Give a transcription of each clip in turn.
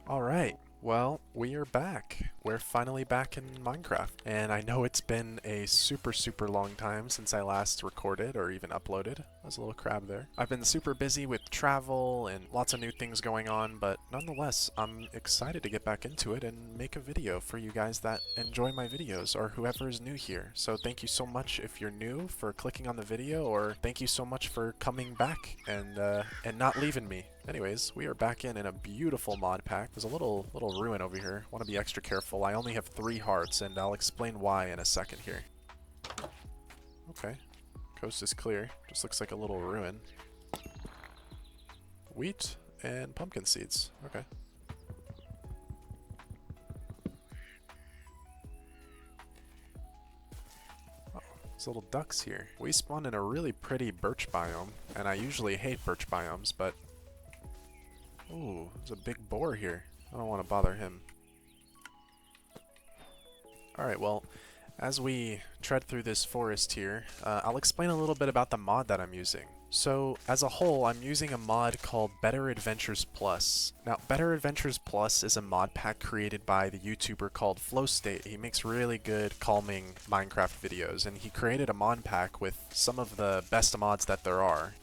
Alright, well, we are back. We're finally back in Minecraft. And I know it's been a super long time since I last recorded or even uploaded. There's a little crab there. I've been super busy with travel and lots of new things going on, but nonetheless, I'm excited to get back into it and make a video for you guys that enjoy my videos or whoever is new here. So thank you so much if you're new for clicking on the video, or thank you so much for coming back and not leaving me. Anyways, we are back in a beautiful mod pack. There's a little ruin over here. Want to be extra careful. I only have 3 hearts, and I'll explain why in a second here. Okay, coast is clear. Just looks like a little ruin. Wheat and pumpkin seeds. Okay. Oh, there's little ducks here. We spawned in a really pretty birch biome, and I usually hate birch biomes, but ooh, there's a big boar here. I don't want to bother him. Alright, well, as we tread through this forest here, I'll explain a little bit about the mod that I'm using. So, as a whole, I'm using a mod called Better Adventures Plus. Now, Better Adventures Plus is a mod pack created by the YouTuber called FlowState. He makes really good, calming Minecraft videos, and he created a mod pack with some of the best mods that there are.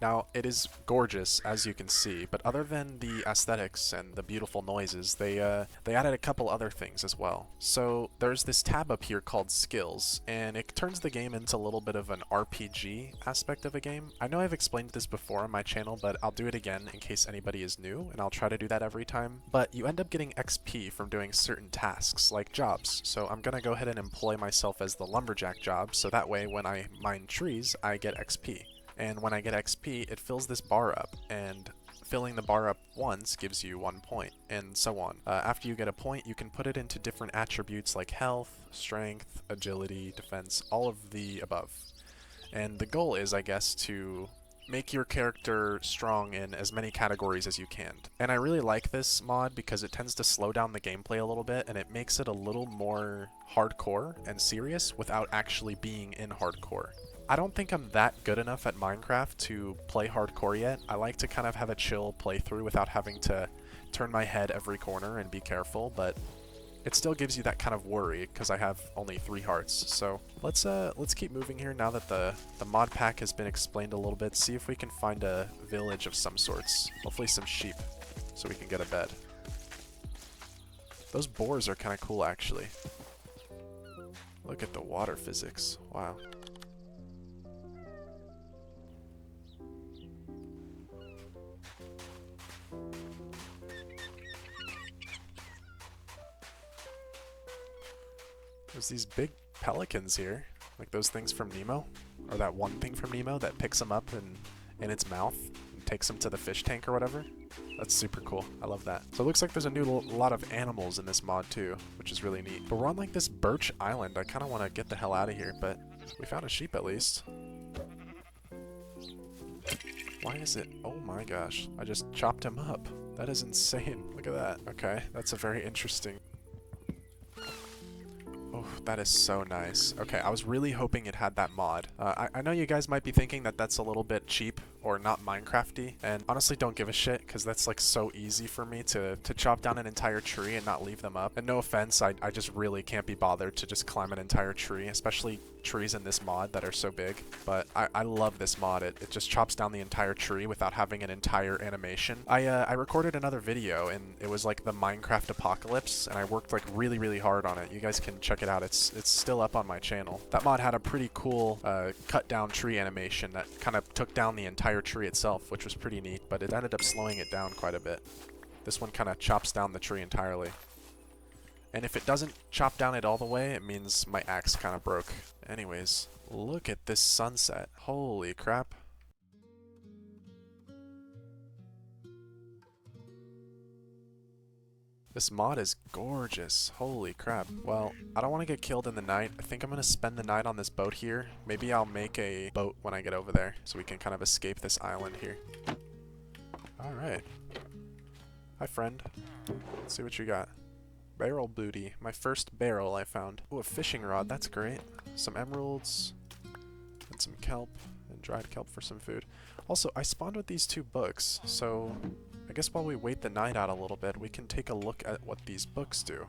Now, it is gorgeous, as you can see, but other than the aesthetics and the beautiful noises, they added a couple other things as well. So, there's this tab up here called Skills, and it turns the game into a little bit of an RPG aspect of a game. I know I've explained this before on my channel, but I'll do it again in case anybody is new, and I'll try to do that every time. But you end up getting XP from doing certain tasks, like jobs. So I'm gonna go ahead and employ myself as the lumberjack job, so that way when I mine trees, I get XP. And when I get XP, it fills this bar up, and filling the bar up once gives you 1 point, and so on. After you get a point, you can put it into different attributes like health, strength, agility, defense, all of the above. And the goal is, I guess, to make your character strong in as many categories as you can. And I really like this mod because it tends to slow down the gameplay a little bit, and it makes it a little more hardcore and serious without actually being in hardcore. I don't think I'm that good enough at Minecraft to play hardcore yet. I like to kind of have a chill playthrough without having to turn my head every corner and be careful, but it still gives you that kind of worry because I have only 3 hearts. So let's keep moving here now that the mod pack has been explained a little bit. See if we can find a village of some sorts. Hopefully some sheep so we can get a bed. Those boars are kind of cool actually. Look at the water physics. Wow. There's these big pelicans here, like those things from Nemo, or that one thing from Nemo that picks them up in its mouth and takes them to the fish tank or whatever. That's super cool. I love that. So it looks like there's a new lot of animals in this mod too, which is really neat. But we're on like this birch island. I kind of want to get the hell out of here, but we found a sheep at least. Why is it? Oh my gosh. I just chopped him up. That is insane. Look at that. Okay, that's a very interesting... Oh, that is so nice. Okay, I was really hoping it had that mod. I know you guys might be thinking that that's a little bit cheap or not Minecrafty, and honestly don't give a shit, because that's like so easy for me to chop down an entire tree and not leave them up. And no offense, I just really can't be bothered to just climb an entire tree, especially trees in this mod that are so big. But I love this mod. It just chops down the entire tree without having an entire animation. I recorded another video, and it was like the Minecraft apocalypse, and I worked like really hard on it. You guys can check it out. It's still up on my channel. That mod had a pretty cool cut down tree animation that kind of took down the entire tree itself, which was pretty neat, but it ended up slowing it down quite a bit. This one kind of chops down the tree entirely. And if it doesn't chop down it all the way, it means my axe kind of broke. Anyways, look at this sunset. Holy crap. This mod is gorgeous. Holy crap. Well, I don't want to get killed in the night. I think I'm going to spend the night on this boat here. Maybe I'll make a boat when I get over there so we can kind of escape this island here. Alright. Hi, friend. Let's see what you got. Barrel booty. My first barrel I found. Oh, a fishing rod. That's great. Some emeralds. And some kelp. And dried kelp for some food. Also, I spawned with these 2 books, so I guess while we wait the night out a little bit, we can take a look at what these books do.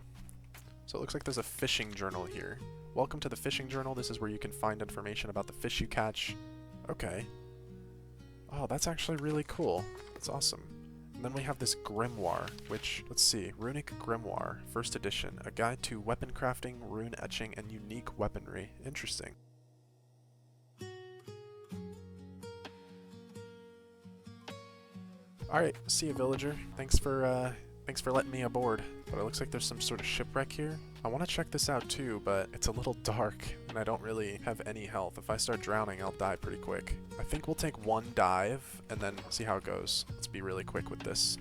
So it looks like there's a fishing journal here. Welcome to the fishing journal. This is where you can find information about the fish you catch. Okay. Oh, that's actually really cool. That's awesome. And then we have this grimoire, which, let's see, Runic Grimoire, first edition, a guide to weapon crafting, rune etching, and unique weaponry. Interesting. Alright, see you, villager. Thanks for letting me aboard. But it looks like there's some sort of shipwreck here. I want to check this out too, but it's a little dark, and I don't really have any health. If I start drowning, I'll die pretty quick. I think we'll take one dive, and then see how it goes. Let's be really quick with this.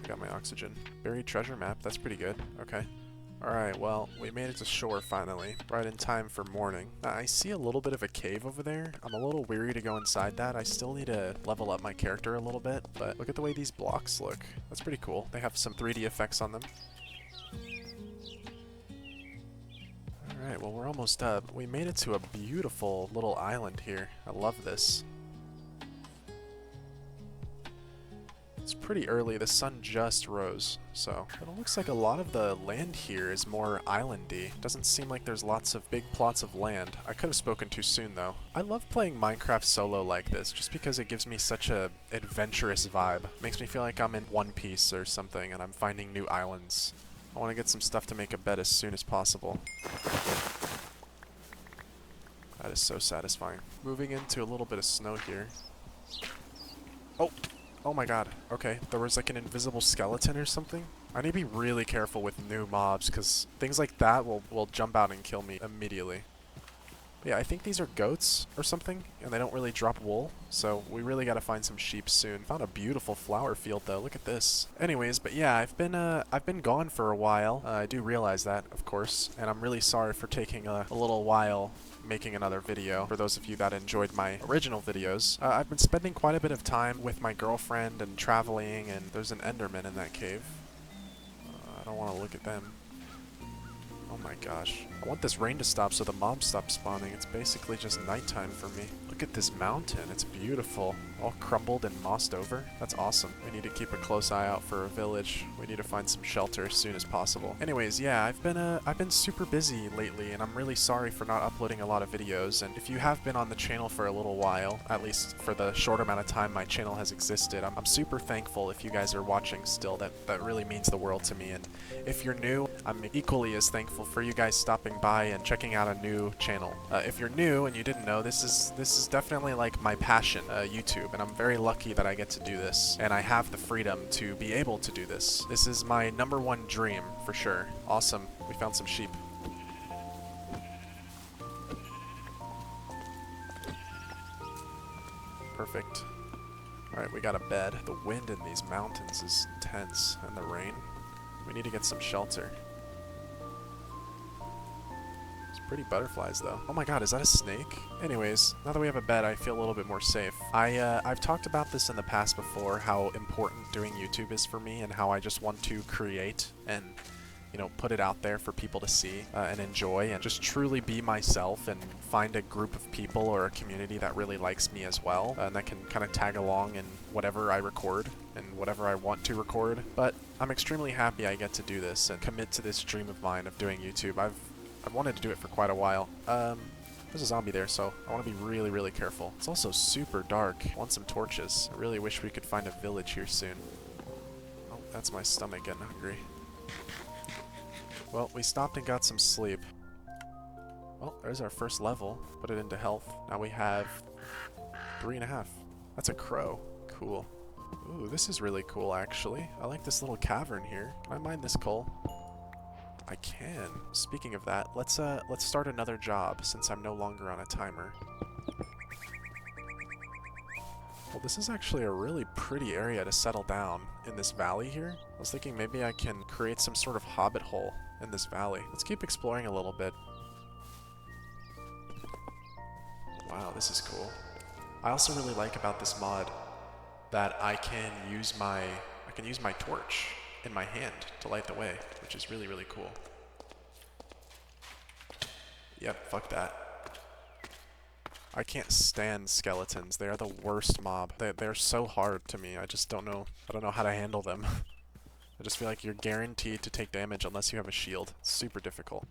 Got my oxygen. Buried treasure map, that's pretty good. Okay. Alright, well, we made it to shore finally, right in time for morning. I see a little bit of a cave over there. I'm a little weary to go inside that. I still need to level up my character a little bit, but look at the way these blocks look. That's pretty cool. They have some 3D effects on them. Alright, well, we're almost up. We made it to a beautiful little island here. I love this. It's pretty early, the sun just rose, so but it looks like a lot of the land here is more islandy. Doesn't seem like there's lots of big plots of land. I could have spoken too soon though. I love playing Minecraft solo like this, just because it gives me such a adventurous vibe. Makes me feel like I'm in One Piece or something and I'm finding new islands. I want to get some stuff to make a bed as soon as possible. That is so satisfying. Moving into a little bit of snow here. Oh! Oh my god. Okay, there was like an invisible skeleton or something. I need to be really careful with new mobs because things like that will jump out and kill me immediately. But yeah, I think these are goats or something, and they don't really drop wool, so we really gotta find some sheep soon. Found a beautiful flower field though, look at this. Anyways, but yeah, I've been gone for a while. I do realize that, of course, and I'm really sorry for taking a little while making another video. For those of you that enjoyed my original videos, I've been spending quite a bit of time with my girlfriend and traveling, and there's an Enderman in that cave. I don't want to look at them. Oh my gosh. I want this rain to stop so the mobs stop spawning. It's basically just nighttime for me. Look at this mountain. It's beautiful. All crumbled and mossed over. That's awesome. We need to keep a close eye out for a village. We need to find some shelter as soon as possible. Anyways, yeah, I've been super busy lately, and I'm really sorry for not uploading a lot of videos. And if you have been on the channel for a little while, at least for the short amount of time my channel has existed, I'm super thankful if you guys are watching still. That really means the world to me. And if you're new, I'm equally as thankful for you guys stopping by and checking out a new channel. If you're new and you didn't know, this is definitely like my passion, YouTube, and I'm very lucky that I get to do this, and I have the freedom to be able to do this. This is my #1 dream, for sure. Awesome. We found some sheep. Perfect. Alright, we got a bed. The wind in these mountains is intense, and the rain. We need to get some shelter. Pretty butterflies though. Oh my god, is that a snake? Anyways, now that we have a bed, I feel a little bit more safe. I've talked about this in the past before, how important doing YouTube is for me and how I just want to create and, you know, put it out there for people to see and enjoy and just truly be myself and find a group of people or a community that really likes me as well and that can kind of tag along in whatever I record and whatever I want to record. But I'm extremely happy I get to do this and commit to this dream of mine of doing YouTube. I've wanted to do it for quite a while. There's a zombie there, so I want to be really, really careful. It's also super dark. I want some torches. I really wish we could find a village here soon. Oh, that's my stomach getting hungry. Well, we stopped and got some sleep. Well, there's our first level. Put it into health. Now we have 3.5. That's a crow. Cool. Ooh, this is really cool, actually. I like this little cavern here. Can I mine this coal? I can. Speaking of that, let's start another job since I'm no longer on a timer. Well, this is actually a really pretty area to settle down in this valley here. I was thinking maybe I can create some sort of hobbit hole in this valley. Let's keep exploring a little bit. Wow, this is cool. I also really like about this mod that I can use my torch in my hand to light the way, which is really, really cool. Yep, fuck that. I can't stand skeletons. They are the worst mob. They're so hard to me. I just don't know. I don't know how to handle them. I just feel like you're guaranteed to take damage unless you have a shield. It's super difficult.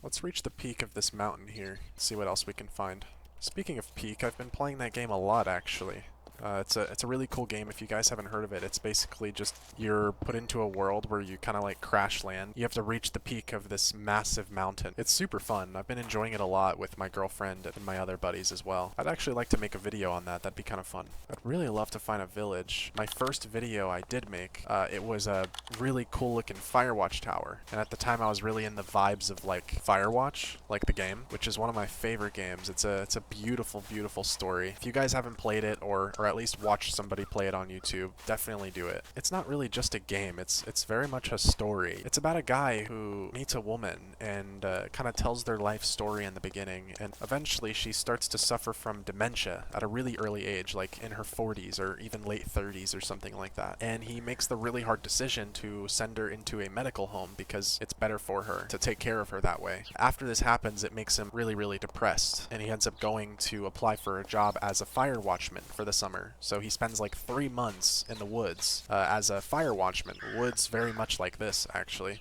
Let's reach the peak of this mountain here, see what else we can find. Speaking of peak, I've been playing that game a lot actually. It's a really cool game if you guys haven't heard of it. It's basically just you're put into a world where you kind of like crash land. You have to reach the peak of this massive mountain. It's super fun. I've been enjoying it a lot with my girlfriend and my other buddies as well. I'd actually like to make a video on that. That'd be kind of fun. I'd really love to find a village. My first video I did make, it was a really cool looking Firewatch tower. And at the time I was really in the vibes of like Firewatch, like the game, which is one of my favorite games. It's a beautiful, beautiful story. If you guys haven't played it or at least watch somebody play it on YouTube, definitely do it. It's not really just a game, it's very much a story. It's about a guy who meets a woman and kind of tells their life story in the beginning, and eventually she starts to suffer from dementia at a really early age, like in her 40s or even late 30s or something like that. And he makes the really hard decision to send her into a medical home because it's better for her to take care of her that way. After this happens, it makes him really, really depressed, and he ends up going to apply for a job as a fire watchman for the summer. So he spends like 3 months in the woods as a fire watchman. Woods very much like this, actually.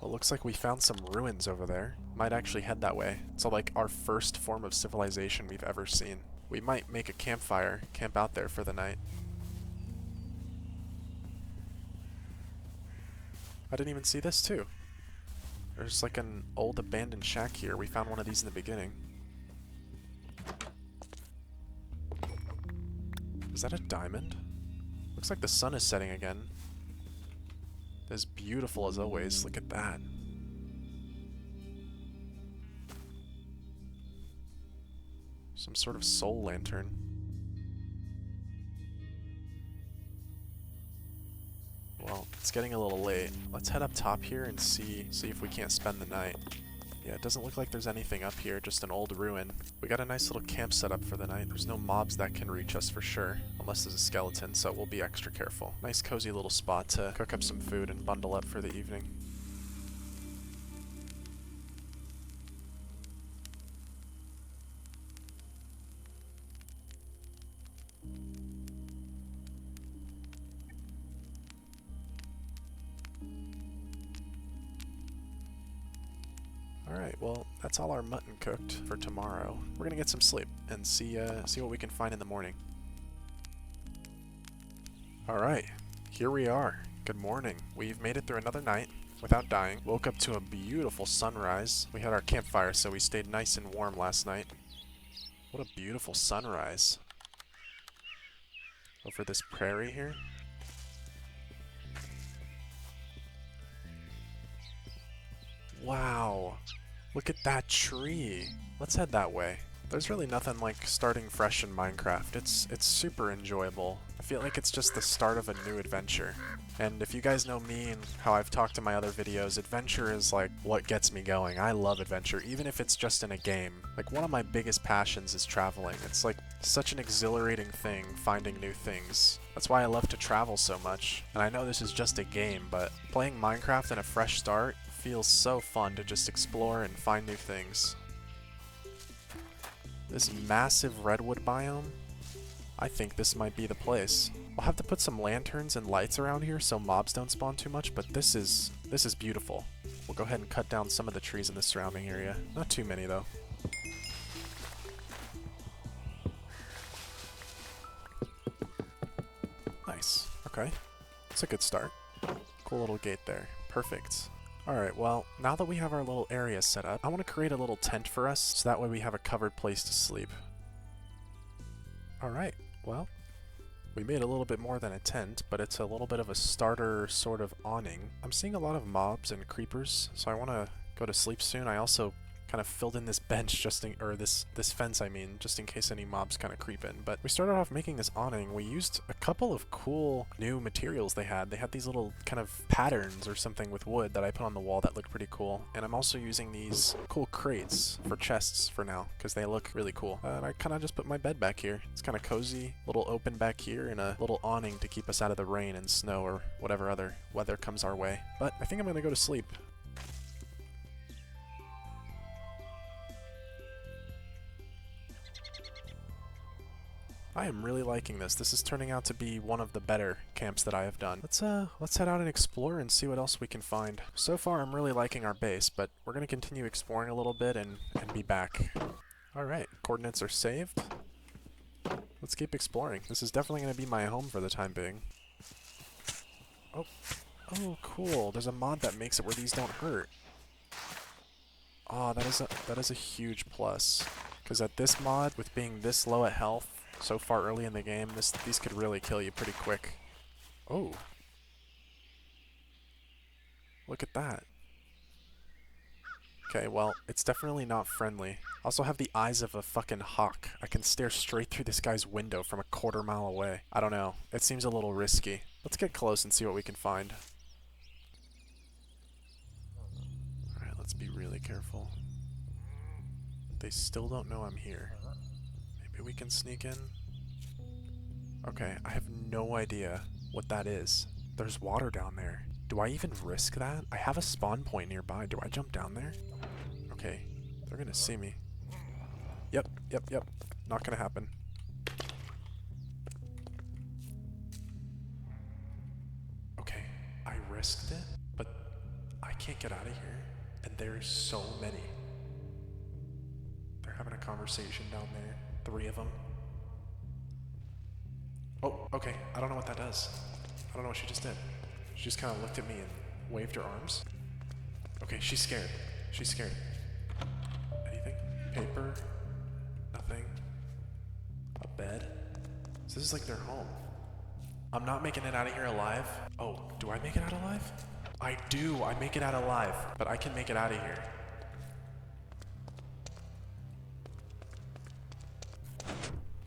Well, looks like we found some ruins over there. Might actually head that way. It's like our first form of civilization we've ever seen. We might make a campfire, camp out there for the night. I didn't even see this too. There's like an old abandoned shack here. We found one of these in the beginning. Is that a diamond? Looks like the sun is setting again. It's beautiful as always. Look at that. Some sort of soul lantern. Well, it's getting a little late. Let's head up top here and see if we can't spend the night. Yeah, it doesn't look like there's anything up here, just an old ruin. We got a nice little camp set up for the night. There's no mobs that can reach us for sure, unless there's a skeleton, so we'll be extra careful. Nice cozy little spot to cook up some food and bundle up for the evening. Alright, well, that's all our mutton cooked for tomorrow. We're gonna get some sleep and see what we can find in the morning. Alright, here we are. Good morning. We've made it through another night without dying. Woke up to a beautiful sunrise. We had our campfire, so we stayed nice and warm last night. What a beautiful sunrise. Over this prairie here. Wow. Look at that tree. Let's head that way. There's really nothing like starting fresh in Minecraft. It's super enjoyable. I feel like it's just the start of a new adventure. And if you guys know me and how I've talked in my other videos, adventure is like what gets me going. I love adventure, even if it's just in a game. Like one of my biggest passions is traveling. It's like such an exhilarating thing, finding new things. That's why I love to travel so much. And I know this is just a game, but playing Minecraft in a fresh start feels so fun to just explore and find new things. This massive redwood biome, I think this might be the place. I'll have to put some lanterns and lights around here so mobs don't spawn too much, but this is beautiful. We'll go ahead and cut down some of the trees in the surrounding area. Not too many though. Nice. Okay. It's a good start. Cool little gate there. Perfect. Alright, well, now that we have our little area set up, I want to create a little tent for us, so that way we have a covered place to sleep. Alright, well, we made a little bit more than a tent, but it's a little bit of a starter sort of awning. I'm seeing a lot of mobs and creepers, so I want to go to sleep soon. I also kind of filled in this bench this fence, I mean, just in case any mobs kind of creep in. But we started off making this awning. We used a couple of cool new materials they had. They had these little kind of patterns or something with wood that I put on the wall that looked pretty cool. And I'm also using these cool crates for chests for now, because they look really cool. And I kind of just put my bed back here. It's kind of cozy, little open back here, and a little awning to keep us out of the rain and snow or whatever other weather comes our way. But I think I'm gonna go to sleep. I am really liking this. This is turning out to be one of the better camps that I have done. Let's head out and explore and see what else we can find. So far, I'm really liking our base, but we're going to continue exploring a little bit and be back. Alright, coordinates are saved. Let's keep exploring. This is definitely going to be my home for the time being. Oh, cool. There's a mod that makes it where these don't hurt. Oh, that is a huge plus. Because at this mod, with being this low at health, so far early in the game, these could really kill you pretty quick. Oh. Look at that. Okay, well, it's definitely not friendly. I also have the eyes of a fucking hawk. I can stare straight through this guy's window from a quarter-mile away. I don't know. It seems a little risky. Let's get close and see what we can find. Alright, let's be really careful. They still don't know I'm here. Maybe we can sneak in? Okay, I have no idea what that is. There's water down there. Do I even risk that? I have a spawn point nearby. Do I jump down there? Okay, they're gonna see me. Yep. Not gonna happen. Okay, I risked it, but I can't get out of here. And there's so many. They're having a conversation down there. 3 of them. Oh, okay. I don't know what that does. I don't know what she just did. She just kind of looked at me and waved her arms. Okay, she's scared. She's scared. Anything? Paper? Nothing. A bed? So this is like their home. I'm not making it out of here alive. Oh, do I make it out alive? I do. I make it out alive. But I can make it out of here.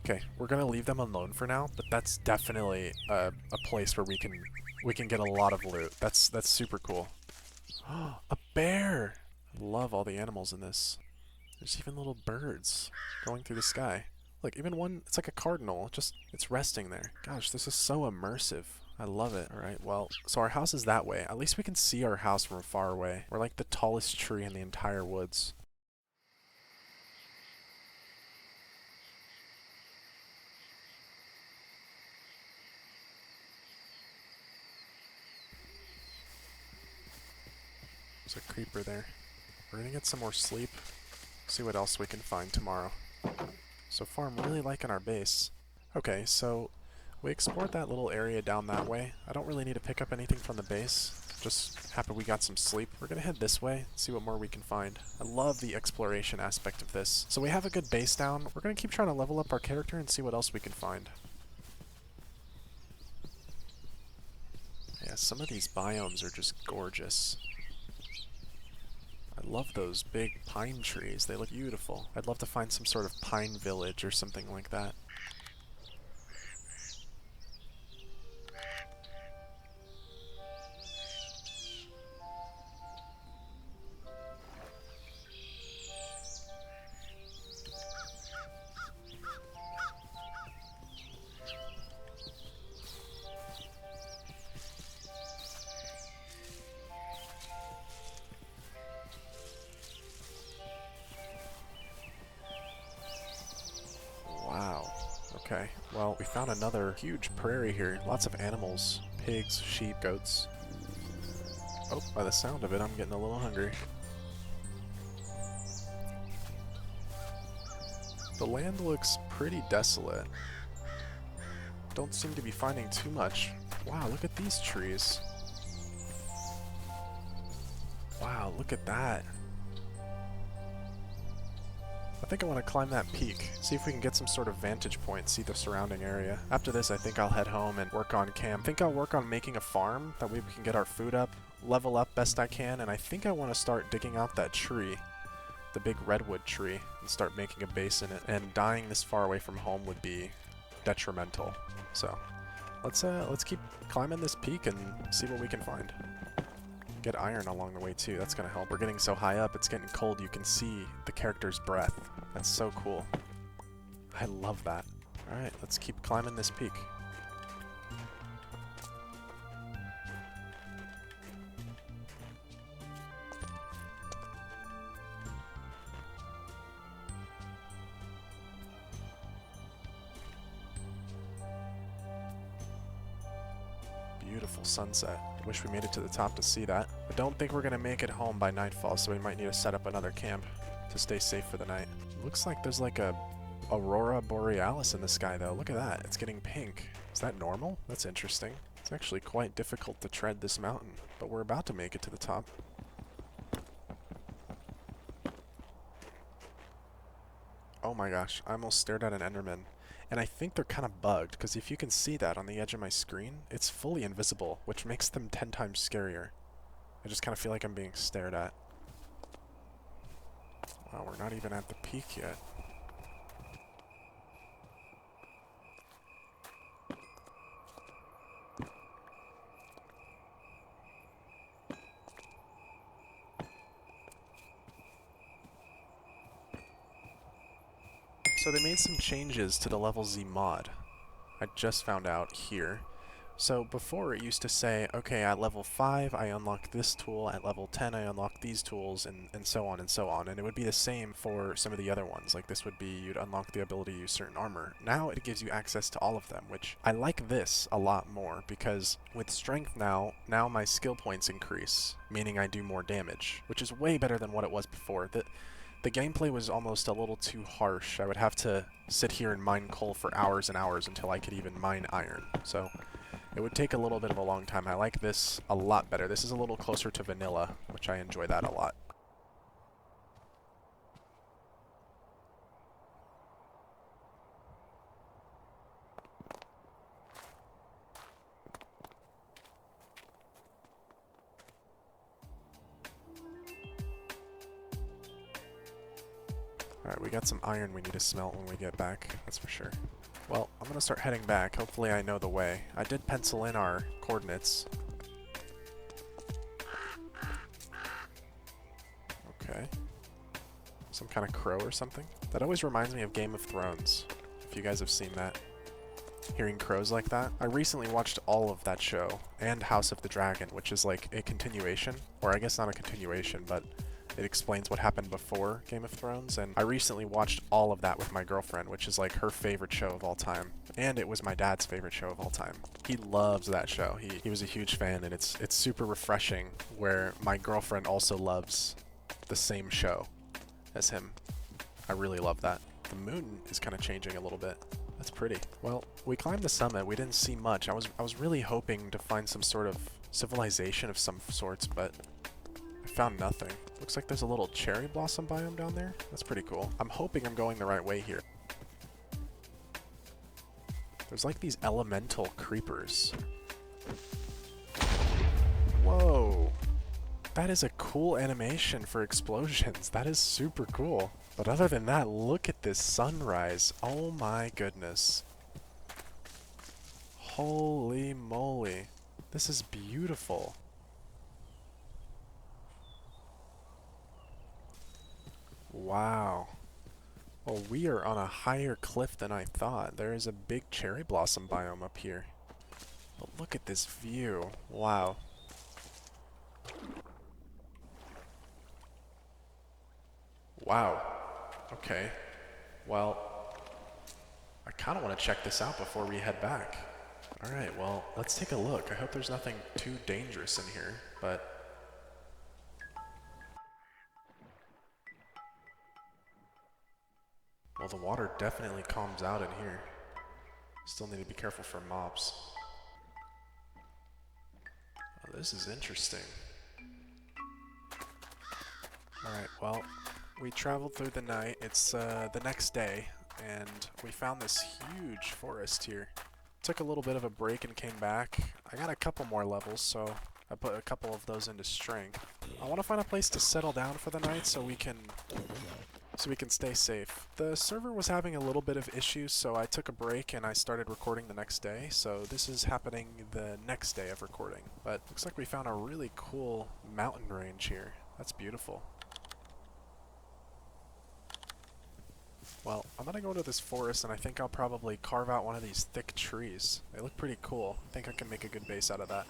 Okay, we're gonna leave them alone for now, but that's definitely a place where we can get a lot of loot. That's super cool. A bear! I love all the animals in this. There's even little birds going through the sky. Look, even one, it's like a cardinal, it's resting there. Gosh, this is so immersive. I love it. Alright, well, so our house is that way. At least we can see our house from far away. We're like the tallest tree in the entire woods. There's a creeper there. We're gonna get some more sleep. See what else we can find tomorrow. So far, I'm really liking our base. Okay, so we explored that little area down that way. I don't really need to pick up anything from the base. Just happy we got some sleep. We're gonna head this way, see what more we can find. I love the exploration aspect of this. So we have a good base down. We're gonna keep trying to level up our character and see what else we can find. Yeah, some of these biomes are just gorgeous. I love those big pine trees. They look beautiful. I'd love to find some sort of pine village or something like that. Wow. Okay, well, we found another huge prairie here. Lots of animals. Pigs, sheep, goats. Oh, by the sound of it, I'm getting a little hungry. The land looks pretty desolate. Don't seem to be finding too much. Wow, look at these trees. Wow, look at that. I think I want to climb that peak, see if we can get some sort of vantage point, see the surrounding area. After this, I think I'll head home and work on camp. I think I'll work on making a farm, that way we can get our food up, level up best I can, and I think I want to start digging out that tree, the big redwood tree, and start making a base in it. And dying this far away from home would be detrimental. So, let's keep climbing this peak and see what we can find. Get iron along the way too, that's gonna help. We're getting so high up, it's getting cold, you can see the character's breath. That's so cool. I love that. Alright, let's keep climbing this peak. beautiful sunset. I wish we made it to the top to see that. I don't think we're gonna make it home by nightfall, so we might need to set up another camp to stay safe for the night. Looks like there's like a aurora borealis in the sky though. Look at that. It's getting pink. Is that normal? That's interesting. It's actually quite difficult to tread this mountain, but we're about to make it to the top. Oh my gosh, I almost stared at an Enderman. And I think they're kind of bugged, because if you can see that on the edge of my screen, it's fully invisible, which makes them 10 times scarier. I just kind of feel like I'm being stared at. Wow, we're not even at the peak yet. So they made some changes to the Level Z mod. I just found out here. So before it used to say, okay, at level 5 I unlock this tool, at level 10 I unlock these tools, and so on and so on. And it would be the same for some of the other ones. Like this would be, you'd unlock the ability to use certain armor. Now it gives you access to all of them, which I like this a lot more, because with strength now my skill points increase, meaning I do more damage, which is way better than what it was before. The gameplay was almost a little too harsh. I would have to sit here and mine coal for hours and hours until I could even mine iron. So it would take a little bit of a long time. I like this a lot better. This is a little closer to vanilla, which I enjoy that a lot. Alright, we got some iron we need to smelt when we get back, that's for sure. Well, I'm gonna start heading back. Hopefully I know the way. I did pencil in our coordinates. Okay. Some kind of crow or something? That always reminds me of Game of Thrones, if you guys have seen that. Hearing crows like that. I recently watched all of that show, and House of the Dragon, which is like a continuation, or I guess not a continuation, but it explains what happened before Game of Thrones, and I recently watched all of that with my girlfriend, which is like her favorite show of all time. And it was my dad's favorite show of all time. He loves that show. He was a huge fan, and it's super refreshing where my girlfriend also loves the same show as him. I really love that. The moon is kind of changing a little bit. That's pretty. Well, we climbed the summit. We didn't see much. I was really hoping to find some sort of civilization of some sorts, but I found nothing. Looks like there's a little cherry blossom biome down there. That's pretty cool. I'm hoping I'm going the right way here. There's like these elemental creepers. Whoa. That is a cool animation for explosions. That is super cool. But other than that, look at this sunrise. Oh my goodness. Holy moly. This is beautiful. Wow. Well, we are on a higher cliff than I thought. There is a big cherry blossom biome up here. But look at this view. Wow. Wow. Okay. Well, I kind of want to check this out before we head back. Alright, well, let's take a look. I hope there's nothing too dangerous in here, but... Well, the water definitely calms out in here. Still need to be careful for mobs. Oh, this is interesting. Alright, well, we traveled through the night. It's the next day, and we found this huge forest here. Took a little bit of a break and came back. I got a couple more levels, so I put a couple of those into strength. I want to find a place to settle down for the night so we can stay safe. The server was having a little bit of issues, so I took a break and I started recording the next day. So this is happening the next day of recording. But looks like we found a really cool mountain range here. That's beautiful. Well, I'm gonna go into this forest and I think I'll probably carve out one of these thick trees. They look pretty cool. I think I can make a good base out of that.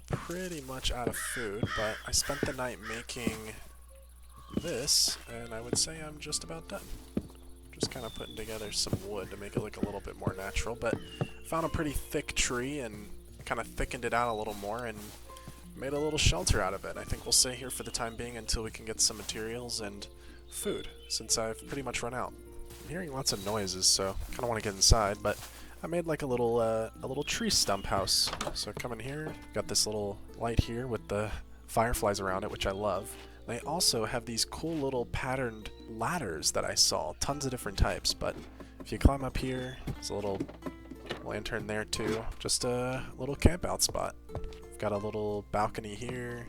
pretty much out of food, but I spent the night making this, and I would say I'm just about done. Just kind of putting together some wood to make it look a little bit more natural, but found a pretty thick tree and kind of thickened it out a little more and made a little shelter out of it. I think we'll stay here for the time being until we can get some materials and food, since I've pretty much run out. I'm hearing lots of noises, so I kind of want to get inside, but I made like a little tree stump house. So come in here, got this little light here with the fireflies around it, which I love. They also have these cool little patterned ladders that I saw, tons of different types, but if you climb up here, there's a little lantern there too, just a little camp out spot. I've got a little balcony here,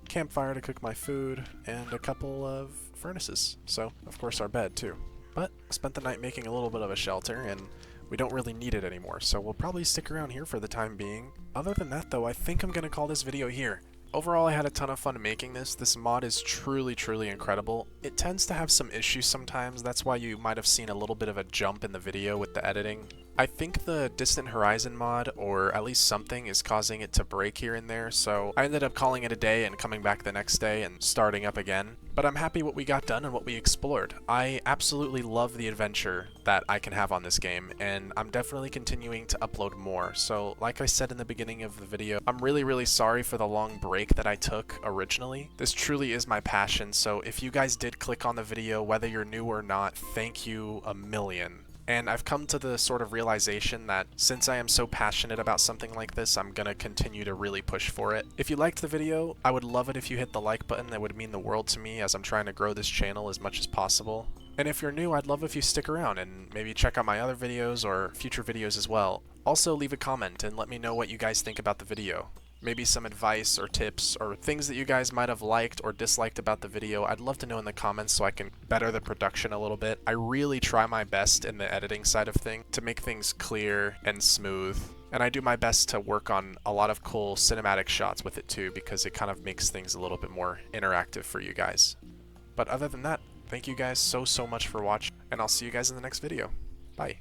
campfire to cook my food, and a couple of furnaces. So, of course, our bed too. But I spent the night making a little bit of a shelter, and we don't really need it anymore, so we'll probably stick around here for the time being. Other than that though, I think I'm going to call this video here. Overall, I had a ton of fun making this. This mod is truly, truly incredible. It tends to have some issues sometimes, that's why you might have seen a little bit of a jump in the video with the editing. I think the Distant Horizon mod, or at least something, is causing it to break here and there, so I ended up calling it a day and coming back the next day and starting up again. But I'm happy what we got done and what we explored. I absolutely love the adventure that I can have on this game, and I'm definitely continuing to upload more. So like I said in the beginning of the video, I'm really, really sorry for the long break that I took originally. This truly is my passion, so if you guys did click on the video, whether you're new or not, thank you a million. And I've come to the sort of realization that since I am so passionate about something like this, I'm gonna continue to really push for it. If you liked the video, I would love it if you hit the like button. That would mean the world to me as I'm trying to grow this channel as much as possible. And if you're new, I'd love if you stick around and maybe check out my other videos or future videos as well. Also leave a comment and let me know what you guys think about the video. Maybe some advice or tips or things that you guys might have liked or disliked about the video. I'd love to know in the comments so I can better the production a little bit. I really try my best in the editing side of things to make things clear and smooth. And I do my best to work on a lot of cool cinematic shots with it too, because it kind of makes things a little bit more interactive for you guys. But other than that, thank you guys so much for watching, and I'll see you guys in the next video. Bye.